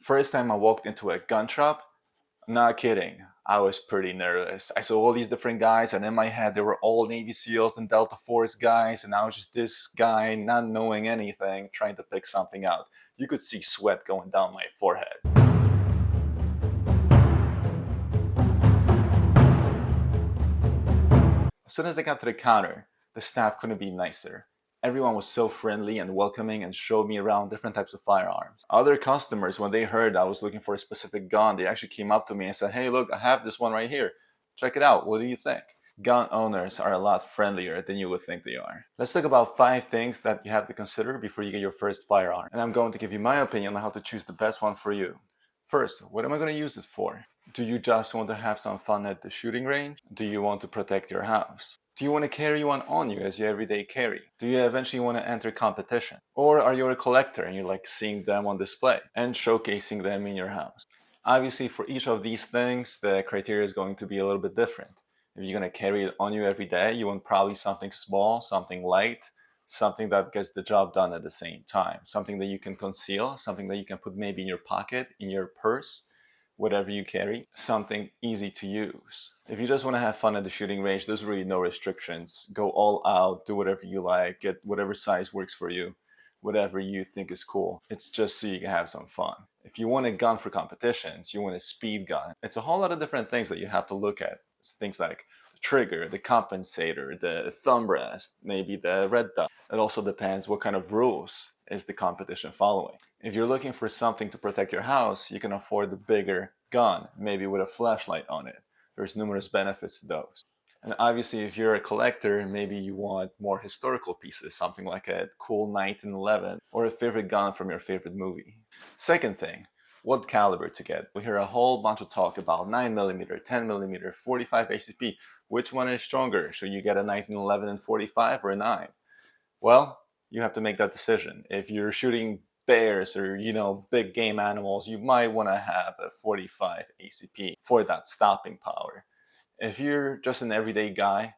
First time I walked into a gun shop, not kidding, I was pretty nervous. I saw all these different guys, and in my head they were all Navy SEALs and Delta Force guys, and I was just this guy not knowing anything, trying to pick something out. You could see sweat going down my forehead. As soon as I got to the counter, the staff couldn't be nicer. Everyone was so friendly and welcoming and showed me around different types of firearms. Other customers, when they heard I was looking for a specific gun, they actually came up to me and said, "Hey, look, I have this one right here. Check it out. What do you think?" Gun owners are a lot friendlier than you would think they are. Let's talk about 5 things that you have to consider before you get your first firearm. And I'm going to give you my opinion on how to choose the best one for you. First, what am I going to use it for? Do you just want to have some fun at the shooting range? Do you want to protect your house? Do you want to carry one on you as your everyday carry? Do you eventually want to enter competition? Or are you a collector and you like seeing them on display and showcasing them in your house? Obviously, for each of these things, the criteria is going to be a little bit different. If you're going to carry it on you every day, you want probably something small, something light, something that gets the job done at the same time. Something that you can conceal, something that you can put maybe in your pocket, in your purse, whatever you carry, something easy to use. If you just want to have fun at the shooting range, there's really no restrictions. Go all out, do whatever you like, get whatever size works for you, whatever you think is cool. It's just so you can have some fun. If you want a gun for competitions, you want a speed gun, it's a whole lot of different things that you have to look at. It's things like the trigger, the compensator, the thumb rest, maybe the red dot. It also depends what kind of rules is the competition following. If you're looking for something to protect your house, you can afford the bigger gun, maybe with a flashlight on it. There's numerous benefits to those. And obviously, if you're a collector, maybe you want more historical pieces, something like a cool 1911 or a favorite gun from your favorite movie. Second thing, what caliber to get. We hear a whole bunch of talk about 9mm, 10mm, 45 ACP. Which one is stronger? Should you get a 1911 and 45 or a 9? Well, you have to make that decision. If you're shooting bears or, big game animals, you might want to have a 45 ACP for that stopping power. If you're just an everyday guy,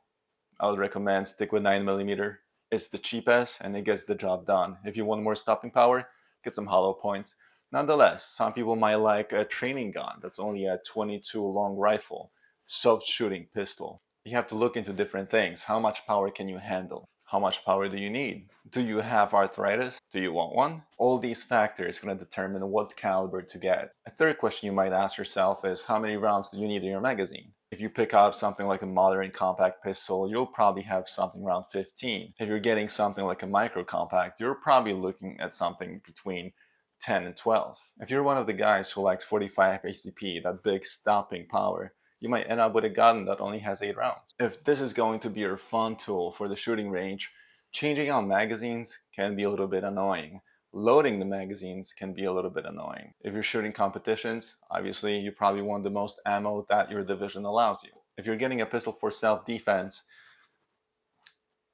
I would recommend stick with 9mm. It's the cheapest and it gets the job done. If you want more stopping power, get some hollow points. Nonetheless, some people might like a training gun that's only a 22 long rifle, soft shooting pistol. You have to look into different things. How much power can you handle? How much power do you need? Do you have arthritis? Do you want one? All these factors are going to determine what caliber to get. A third question you might ask yourself is, how many rounds do you need in your magazine? If you pick up something like a modern compact pistol, you'll probably have something around 15. If you're getting something like a micro compact, you're probably looking at something between 10 and 12. If you're one of the guys who likes 45 ACP, that big stopping power, you might end up with a gun that only has 8 rounds. If this is going to be your fun tool for the shooting range, changing out magazines can be a little bit annoying. Loading the magazines can be a little bit annoying. If you're shooting competitions, obviously you probably want the most ammo that your division allows you. If you're getting a pistol for self-defense,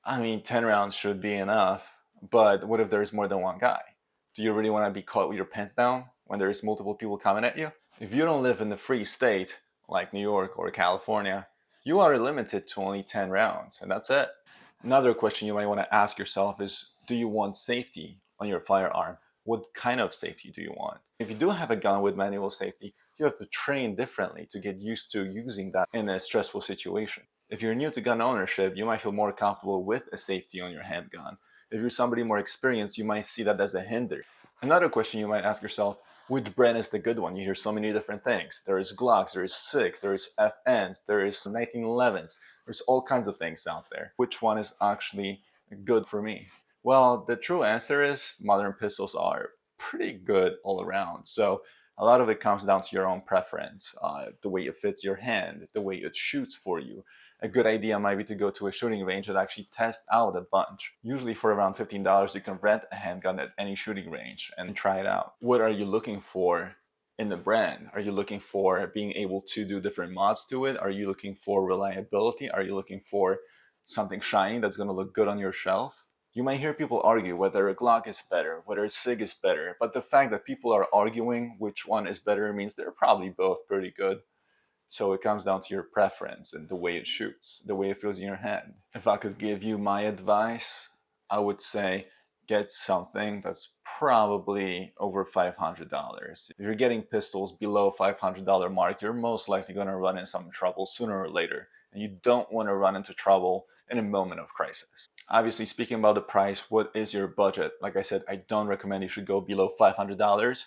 10 rounds should be enough, but what if there's more than one guy? Do you really want to be caught with your pants down when there's multiple people coming at you? If you don't live in the free state, like New York or California, you are limited to only 10 rounds, and that's it. Another question you might want to ask yourself is, do you want safety on your firearm? What kind of safety do you want? If you do have a gun with manual safety, you have to train differently to get used to using that in a stressful situation. If you're new to gun ownership, you might feel more comfortable with a safety on your handgun. If you're somebody more experienced, you might see that as a hinder. Another question you might ask yourself, which brand is the good one? You hear so many different things. There is Glocks, there is SIG, there is FNs, there is 1911s. There's all kinds of things out there. Which one is actually good for me? Well, the true answer is modern pistols are pretty good all around. So a lot of it comes down to your own preference, the way it fits your hand, the way it shoots for you. A good idea might be to go to a shooting range and actually test out a bunch. Usually for around $15, you can rent a handgun at any shooting range and try it out. What are you looking for in the brand? Are you looking for being able to do different mods to it? Are you looking for reliability? Are you looking for something shiny that's going to look good on your shelf? You might hear people argue whether a Glock is better, whether a SIG is better, but the fact that people are arguing which one is better means they're probably both pretty good. So it comes down to your preference and the way it shoots, the way it feels in your hand. If I could give you my advice, I would say get something that's probably over $500. If you're getting pistols below $500 mark, you're most likely going to run into some trouble sooner or later. And you don't want to run into trouble in a moment of crisis. Obviously, speaking about the price, what is your budget? Like I said, I don't recommend you should go below $500.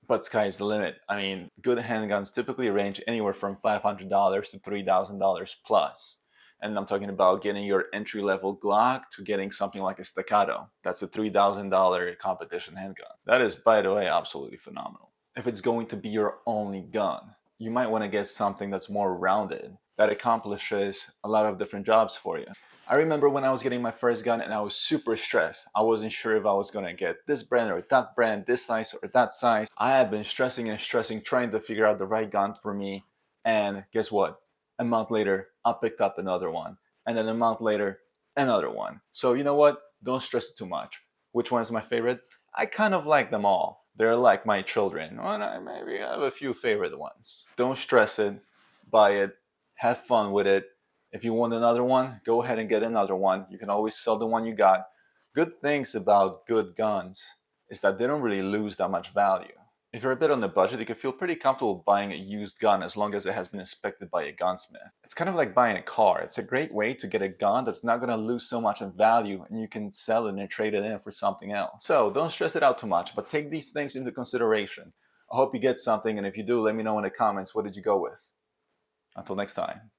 But sky is the limit. I mean, good handguns typically range anywhere from $500 to $3,000 plus. And I'm talking about getting your entry-level Glock to getting something like a staccato. That's a $3,000 competition handgun. That is, by the way, absolutely phenomenal. If it's going to be your only gun, you might want to get something that's more rounded, that accomplishes a lot of different jobs for you. I remember when I was getting my first gun and I was super stressed. I wasn't sure if I was gonna get this brand or that brand, this size or that size. I had been stressing and stressing trying to figure out the right gun for me. And guess what? A month later, I picked up another one. And then a month later, another one. So you know what? Don't stress it too much. Which one is my favorite? I kind of like them all. They're like my children. Well, I maybe have a few favorite ones. Don't stress it. Buy it. Have fun with it. If you want another one, go ahead and get another one. You can always sell the one you got. Good things about good guns is that they don't really lose that much value. If you're a bit on the budget, you can feel pretty comfortable buying a used gun as long as it has been inspected by a gunsmith. It's kind of like buying a car. It's a great way to get a gun that's not going to lose so much in value and you can sell it and trade it in for something else. So don't stress it out too much, but take these things into consideration. I hope you get something, and if you do, let me know in the comments what did you go with. Until next time.